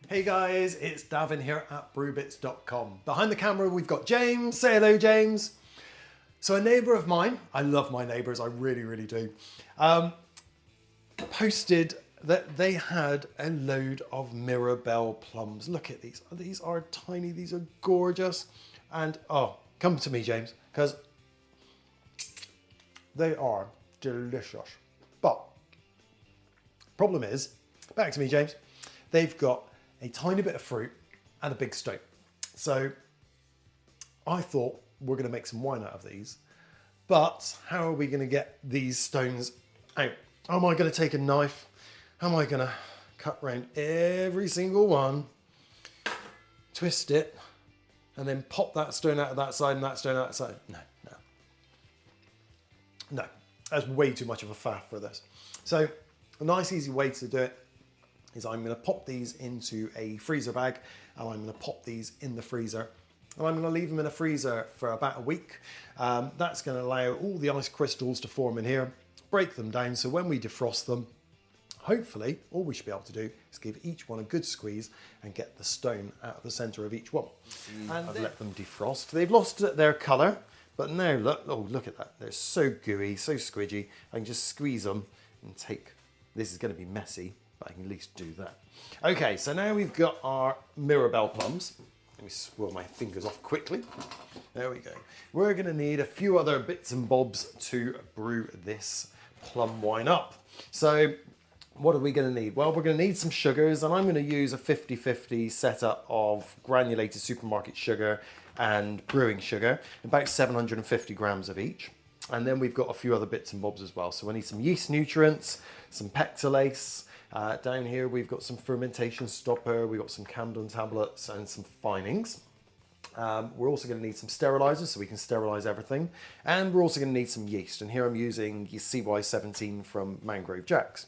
Hey guys, it's Davin here at brewbits.com. Behind the camera we've got James. Say hello, James. So a neighbour of mine, I love my neighbours, I really do, posted that they had a load of Mirabelle plums. Look at these. These are tiny, these are gorgeous. And oh, come to me, James, because they are delicious. But problem is, back to me, James, they've got a tiny bit of fruit and a big stone. So I thought we're going to make some wine out of these, but how are we going to get these stones out? Am I going to take a knife? How am I going to cut around every single one, twist it, and then pop that stone out of that side and that stone out of that side? No, that's way too much of a faff for this. So a nice easy way to do it is I'm going to pop these into a freezer bag, and I'm going to pop these in the freezer, and I'm going to leave them in a freezer for about a week. That's going to allow all the ice crystals to form in here, break them down, so when we defrost them, hopefully all we should be able to do is give each one a good squeeze and get the stone out of the center of each one. And I've let them defrost. They've lost their color, but now look, oh look at that, they're so gooey, so squidgy. I can just squeeze them and take, this is going to be messy, but I can at least do that. Okay, so now we've got our Mirabelle plums. Let me swirl my fingers off quickly. There we go. We're going to need a few other bits and bobs to brew this plum wine up. So what are we going to need? Well, we're going to need some sugars, and I'm going to use a 50-50 setup of granulated supermarket sugar and brewing sugar, about 750 grams of each. And then we've got a few other bits and bobs as well. So we need some yeast nutrients, some pectolase. Down here we've got some fermentation stopper, we've got some Camden tablets and some finings. We're also going to need some sterilizers so we can sterilize everything. And we're also going to need some yeast. And here I'm using CY17 from Mangrove Jacks.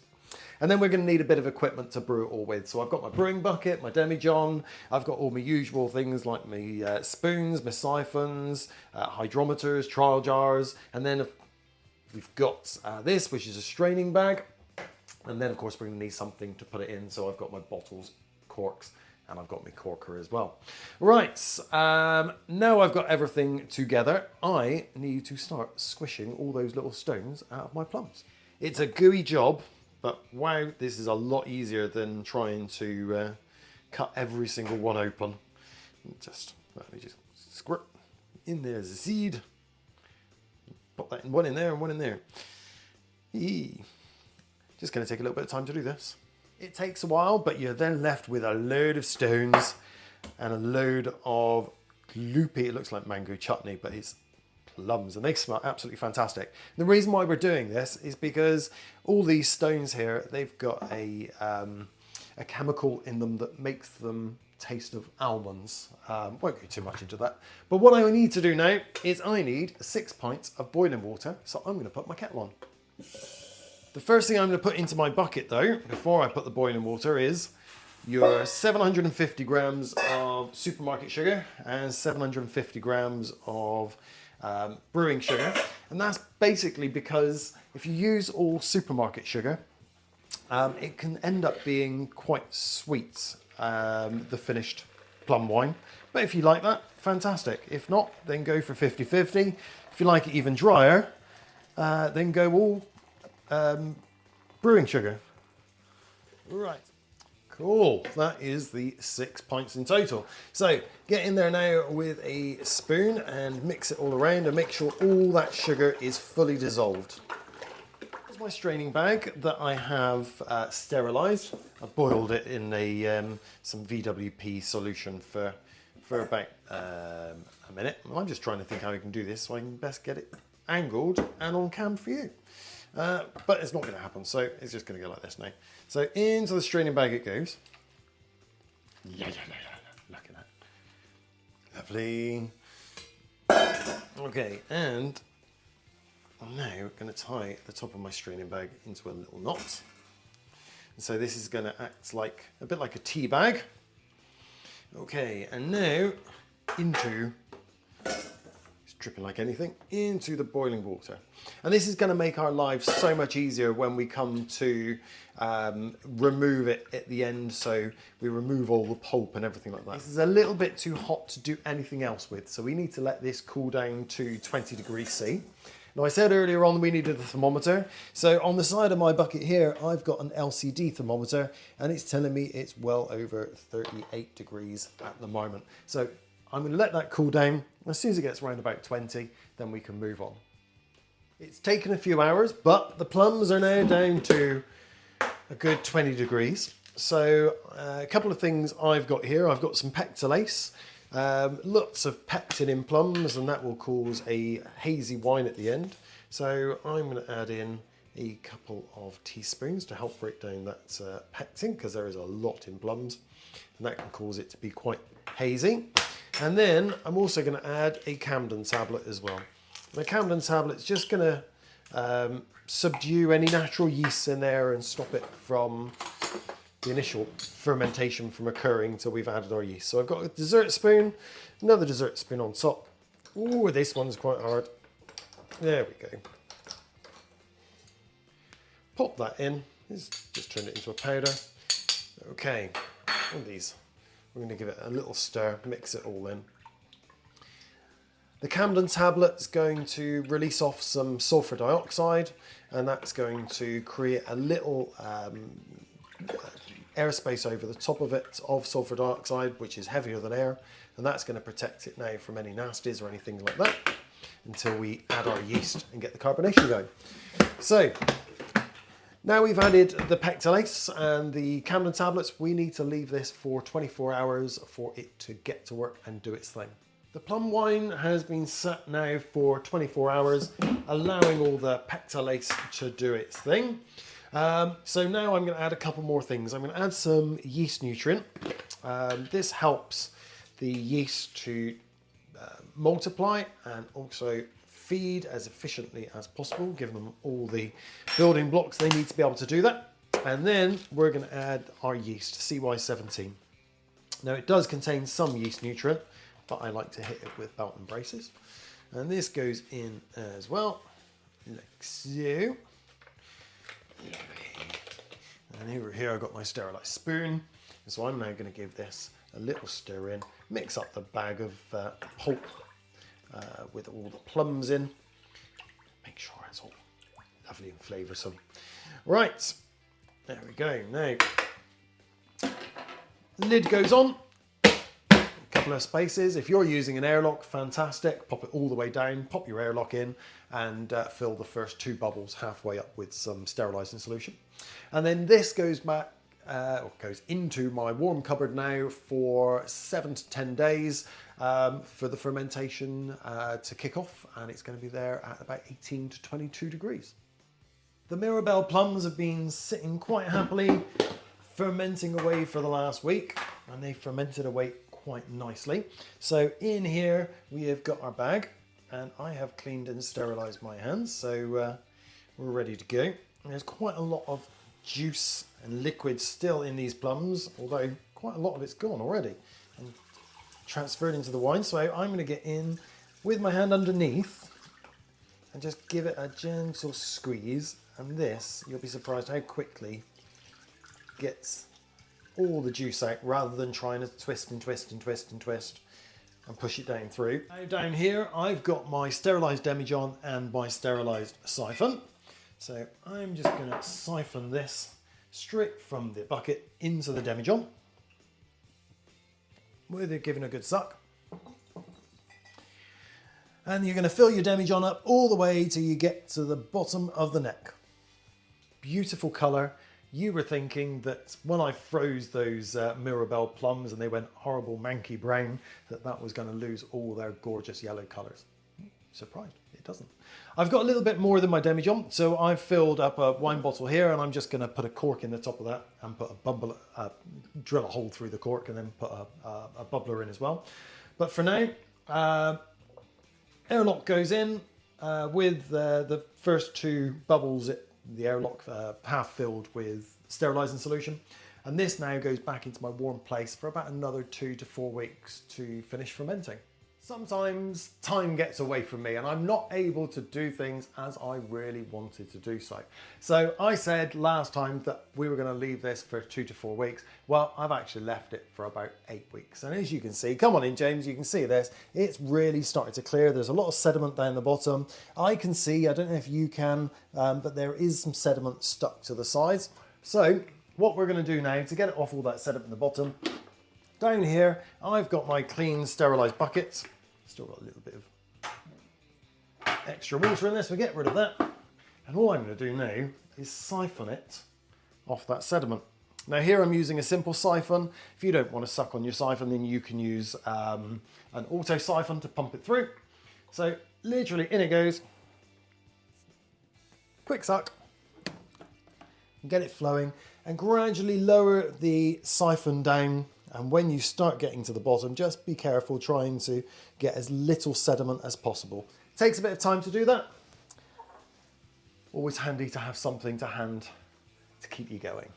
And then we're going to need a bit of equipment to brew it all with. So I've got my brewing bucket, my demijohn, I've got all my usual things like my spoons, my siphons, hydrometers, trial jars, and then we've got this, which is a straining bag. And then of course we're going to need something to put it in. So I've got my bottles, corks, and I've got my corker as well. Right, now I've got everything together, I need to start squishing all those little stones out of my plums. It's a gooey job, but wow, this is a lot easier than trying to cut every single one open. Let me just squirt in there as a seed. Pop that in, one in there and one in there. Eee. Just going to take a little bit of time to do this. It takes a while, but you're then left with a load of stones and a load of gloopy, it looks like mango chutney, but it's plums, and they smell absolutely fantastic. The reason why we're doing this is because all these stones here, they've got a chemical in them that makes them taste of almonds. Won't go too much into that. But what I need to do now is I need 6 pints of boiling water, so I'm going to put my kettle on. The first thing I'm going to put into my bucket though, before I put the boiling water, is your 750 grams of supermarket sugar and 750 grams of brewing sugar. And that's basically because if you use all supermarket sugar, it can end up being quite sweet, the finished plum wine. But if you like that, fantastic. If not, then go for 50-50. If you like it even drier, then go all brewing sugar. Right, cool. That is the 6 pints in total. So get in there now with a spoon and mix it all around and make sure all that sugar is fully dissolved. Here's my straining bag that I have sterilized. I boiled it in some VWP solution for about a minute. I'm just trying to think how I can do this so I can best get it angled and on cam for you. But it's not going to happen, so it's just going to go like this now. So into the straining bag it goes. Look at that. Lovely. Okay, and I'm now going to tie the top of my straining bag into a little knot. And so this is going to act like a bit like a tea bag. Okay, and now into dripping like anything, into the boiling water. And this is going to make our lives so much easier when we come to remove it at the end. So we remove all the pulp and everything like that. This is a little bit too hot to do anything else with. So we need to let this cool down to 20 degrees C. Now I said earlier on we needed a thermometer. So on the side of my bucket here, I've got an LCD thermometer and it's telling me it's well over 38 degrees at the moment. So I'm going to let that cool down. As soon as it gets around about 20, then we can move on. It's taken a few hours, but the plums are now down to a good 20 degrees. So a couple of things I've got here. I've got some pectolase, lots of pectin in plums, and that will cause a hazy wine at the end. So I'm going to add in a couple of teaspoons to help break down that pectin, because there is a lot in plums, and that can cause it to be quite hazy. And then I'm also going to add a Camden tablet as well. The Camden tablet's just going to subdue any natural yeasts in there and stop it from the initial fermentation from occurring until we've added our yeast. So I've got a dessert spoon, another dessert spoon on top. Ooh, this one's quite hard. There we go. Pop that in. Just turn it into a powder. Okay, and these. We're going to give it a little stir, mix it all in. The Camden tablet's going to release off some sulfur dioxide, and that's going to create a little airspace over the top of it of sulfur dioxide, which is heavier than air, and that's going to protect it now from any nasties or anything like that until we add our yeast and get the carbonation going. So now we've added the pectolase and the Camden tablets, we need to leave this for 24 hours for it to get to work and do its thing. The plum wine has been sat now for 24 hours, allowing all the pectolase to do its thing. So now I'm going to add a couple more things. I'm going to add some yeast nutrient. This helps the yeast to multiply and also feed as efficiently as possible, giving them all the building blocks they need to be able to do that. And then we're going to add our yeast, CY17. Now it does contain some yeast nutrient, but I like to hit it with belt and braces. And this goes in as well, like so. And over here I've got my sterilised spoon. So I'm now going to give this a little stir in, mix up the bag of pulp with all the plums in. Make sure it's all lovely and flavoursome. Right, there we go. Now, lid goes on. A couple of spaces. If you're using an airlock, fantastic. Pop it all the way down, pop your airlock in, and fill the first 2 bubbles halfway up with some sterilising solution. And then this goes back, or goes into my warm cupboard now for 7 to 10 days for the fermentation to kick off, and it's going to be there at about 18 to 22 degrees. The Mirabelle plums have been sitting quite happily, fermenting away for the last week, and they fermented away quite nicely. So in here we have got our bag, and I have cleaned and sterilised my hands, so we're ready to go. And there's quite a lot of juice and liquid still in these plums, although quite a lot of it's gone already and transferred into the wine. So I'm going to get in with my hand underneath and just give it a gentle squeeze, and this, you'll be surprised how quickly gets all the juice out rather than trying to twist and twist and twist and twist and push it down through. Now down here I've got my sterilised demijohn and my sterilised siphon. So I'm just going to siphon this straight from the bucket into the demijohn with it giving a good suck. And you're going to fill your demijohn up all the way till you get to the bottom of the neck. Beautiful colour. You were thinking that when I froze those Mirabelle plums and they went horrible manky brown, that was going to lose all their gorgeous yellow colours. Surprised, it doesn't. I've got a little bit more than my demijohn, so I've filled up a wine bottle here, and I'm just going to put a cork in the top of that and put a drill a hole through the cork and then put a bubbler in as well. But for now, airlock goes in with the first 2 bubbles, the airlock half filled with sterilising solution, and this now goes back into my warm place for about another 2 to 4 weeks to finish fermenting. Sometimes time gets away from me and I'm not able to do things as I really wanted to do so. So I said last time that we were going to leave this for 2 to 4 weeks. Well, I've actually left it for about 8 weeks. And as you can see, come on in James, you can see this, it's really started to clear. There's a lot of sediment down the bottom. I can see, I don't know if you can, but there is some sediment stuck to the sides. So what we're going to do now to get it off all that sediment in the bottom, down here, I've got my clean, sterilised buckets. Still got a little bit of extra water in this, we get rid of that. And all I'm going to do now is siphon it off that sediment. Now here I'm using a simple siphon. If you don't want to suck on your siphon, then you can use an auto siphon to pump it through. So literally in it goes. Quick suck. Get it flowing and gradually lower the siphon down. And when you start getting to the bottom, just be careful trying to get as little sediment as possible. Takes a bit of time to do that. Always handy to have something to hand to keep you going.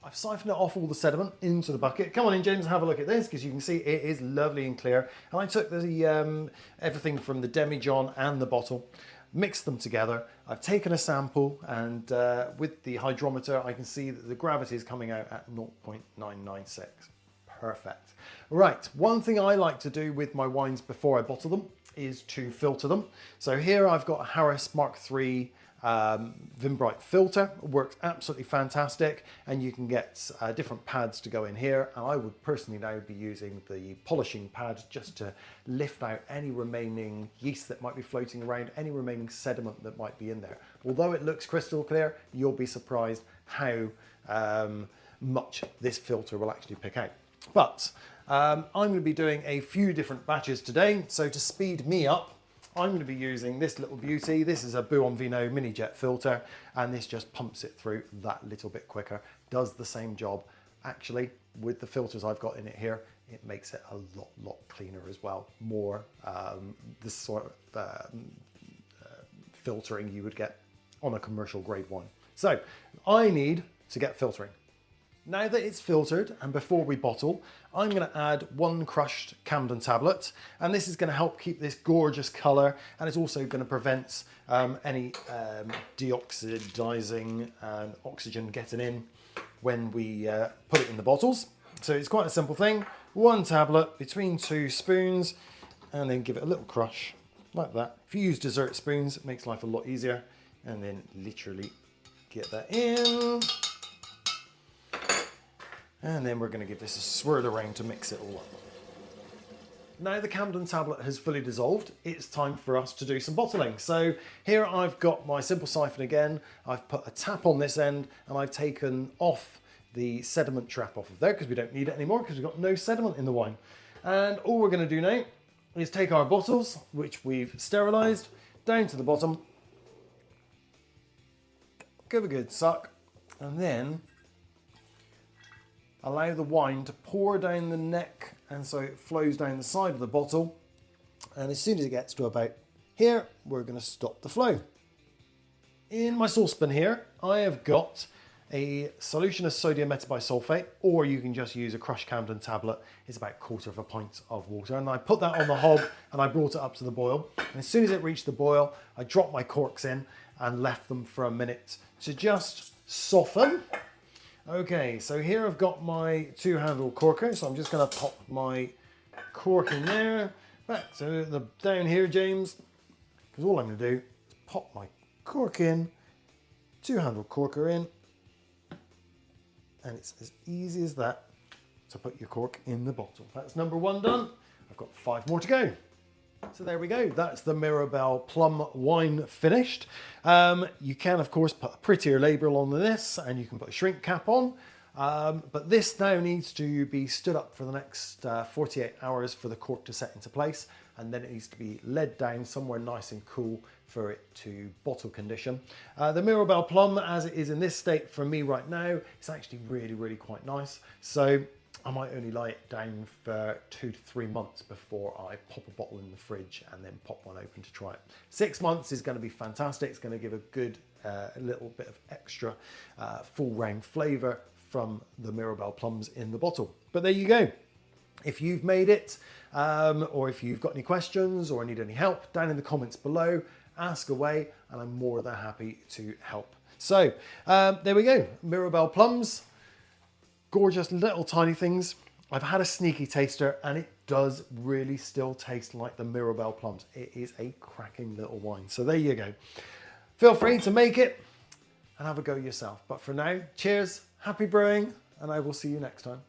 I've siphoned off all the sediment into the bucket. Come on in, James, and have a look at this, because you can see it is lovely and clear. And I took the everything from the demijohn and the bottle, mixed them together. I've taken a sample, and with the hydrometer, I can see that the gravity is coming out at 0.996. Perfect. Right, one thing I like to do with my wines before I bottle them is to filter them. So here I've got a Harris Mark III Vimbrite filter. It works absolutely fantastic, and you can get different pads to go in here. And I would personally now be using the polishing pad just to lift out any remaining yeast that might be floating around, any remaining sediment that might be in there. Although it looks crystal clear, you'll be surprised how much this filter will actually pick out. But I'm going to be doing a few different batches today. So to speed me up, I'm going to be using this little beauty. This is a Buon Vino mini jet filter, and this just pumps it through that little bit quicker. Does the same job. Actually, with the filters I've got in it here, it makes it a lot cleaner as well. More the sort of filtering you would get on a commercial grade wine. So I need to get filtering. Now that it's filtered, and before we bottle, I'm going to add 1 crushed Camden tablet, and this is going to help keep this gorgeous colour, and it's also going to prevent any deoxidizing and oxygen getting in when we put it in the bottles. So it's quite a simple thing. 1 tablet between 2 spoons, and then give it a little crush like that. If you use dessert spoons, it makes life a lot easier, and then literally get that in. And then we're going to give this a swirl around to mix it all up. Now the Camden tablet has fully dissolved, it's time for us to do some bottling. So here I've got my simple siphon again. I've put a tap on this end, and I've taken off the sediment trap off of there because we don't need it anymore because we've got no sediment in the wine. And all we're going to do now is take our bottles, which we've sterilised, down to the bottom, give a good suck, and then allow the wine to pour down the neck, and so it flows down the side of the bottle. And as soon as it gets to about here, we're going to stop the flow. In my saucepan here, I have got a solution of sodium metabisulfate, or you can just use a crushed Camden tablet. It's about 1/4 pint of water. And I put that on the hob and I brought it up to the boil. And as soon as it reached the boil, I dropped my corks in and left them for a minute to just soften. Okay, so here I've got my 2-handle corker, so I'm just going to pop my cork in there. Back to the down here, James, because all I'm going to do is pop my cork in, 2-handle corker in, and it's as easy as that to put your cork in the bottle. That's number 1 done. I've got 5 more to go. So there we go, that's the Mirabelle Plum wine finished. You can of course put a prettier label on this, and you can put a shrink cap on, but this now needs to be stood up for the next 48 hours for the cork to set into place, and then it needs to be led down somewhere nice and cool for it to bottle condition. The Mirabelle Plum, as it is in this state for me right now, it's actually really quite nice. So I might only lie it down for 2 to 3 months before I pop a bottle in the fridge and then pop one open to try it. 6 months is going to be fantastic. It's going to give a good little bit of extra full round flavour from the Mirabelle plums in the bottle. But there you go. If you've made it, or if you've got any questions or need any help, down in the comments below, ask away, and I'm more than happy to help. So there we go, Mirabelle plums, gorgeous little tiny things. I've had a sneaky taster and it does really still taste like the Mirabelle plums. It is a cracking little wine. So there you go. Feel free to make it and have a go yourself. But for now, cheers, happy brewing, and I will see you next time.